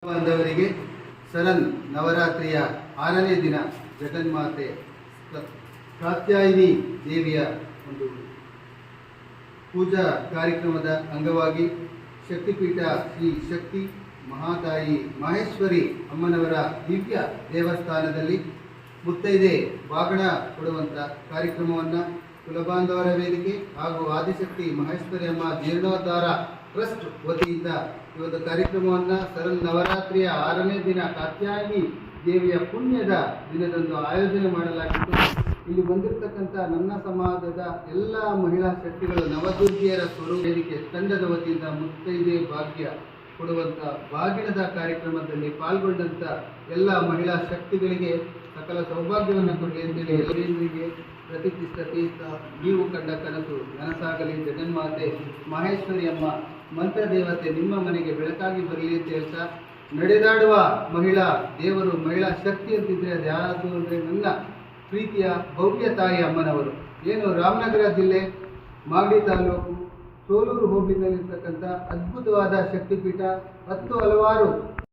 ಬಾಂಧವರಿಗೆ ಸರನ್ ನವರಾತ್ರಿಯ 6ನೇ ದಿನ ಜಗನ್ಮಾತೆ ಕಾತ್ಯಾಯಿನಿ ದೇವಿಯ ಒಂದು ಪೂಜಾ ಕಾರ್ಯಕ್ರಮದ ಅಂಗವಾಗಿ ಶಕ್ತಿಪೀಠ ಶ್ರೀ ಶಕ್ತಿ ಮಹಾತಾಯಿ ಮಹೇಶ್ವರಿ ಅಮ್ಮನವರ ದಿವ್ಯ ದೇವಸ್ಥಾನದಲ್ಲಿ ಮುತ್ತೈದೆ ಬಾಗಣ ಕೊಡುವಂಥ ಕಾರ್ಯಕ್ರಮವನ್ನು ಕುಲಬಾಂಧವರ ವೇದಿಕೆ ಹಾಗೂ ಆದಿಶಕ್ತಿ ಮಹೇಶ್ವರಿ ಅಮ್ಮ ಜೀರ್ಣೋದ್ಧಾರ ಟ್ರಸ್ಟ್ ವತಿಯಿಂದ ಈ ಒಂದು ಕಾರ್ಯಕ್ರಮವನ್ನು ಸರನ್ ನವರಾತ್ರಿಯ 6ನೇ ದಿನ ಕಾತ್ಯಾಯಿನಿ ದೇವಿಯ ಪುಣ್ಯದ ದಿನದಂದು ಆಯೋಜನೆ ಮಾಡಲಾಗಿತ್ತು. ಇಲ್ಲಿ ಬಂದಿರತಕ್ಕಂಥ ನನ್ನ ಸಮಾಜದ ಎಲ್ಲ ಮಹಿಳಾ ಶಕ್ತಿಗಳು ನವದುರ್ಗಿಯರ ಸ್ವರೂಪ ವೇದಿಕೆ ತಂಡದ ವತಿಯಿಂದ ಮುತ್ತೈದೆ ಭಾಗ್ಯ ಕೊಡುವಂಥ ಬಾಗಿಣದ ಕಾರ್ಯಕ್ರಮದಲ್ಲಿ ಪಾಲ್ಗೊಂಡಂಥ ಎಲ್ಲ ಮಹಿಳಾ ಶಕ್ತಿಗಳಿಗೆ ಸಕಲ ಸೌಭಾಗ್ಯವನ್ನು ಕೊಡಲಿ ಅಂತೇಳಿ ಎಲ್ಲರಿಗೆ ಪ್ರತಿಷ್ಠತೆ ನೀವು ಕಂಡ ಕನಸು ನನಸಾಗಲಿ. ಜಗನ್ಮಾತೆ ಮಹೇಶ್ವರಿ ಅಮ್ಮ ಮಂತ್ರ ದೇವತೆ ನಿಮ್ಮ ಮನೆಗೆ ಬೆಳಕಾಗಿ ಬರಲಿ ಅಂತ ಹೇಳ್ತಾ, ನಡೆದಾಡುವ ಮಹಿಳಾ ದೇವರು ಮಹಿಳಾ ಶಕ್ತಿ ಅಂತಿದ್ರೆ ಅದು ಯಾರಾದ್ರು ಅಂದರೆ ನನ್ನ ಪ್ರೀತಿಯ ಭವ್ಯ ತಾಯಿ ಅಮ್ಮನವರು. ಏನು ರಾಮನಗರ ಜಿಲ್ಲೆ ಮಾಗಡಿ ತಾಲೂಕು ಸೋಲೂರು ಹೋಬಳಿನಲ್ಲಿರ್ತಕ್ಕಂಥ ಅದ್ಭುತವಾದ ಶಕ್ತಿಪೀಠ, ಹಲವಾರು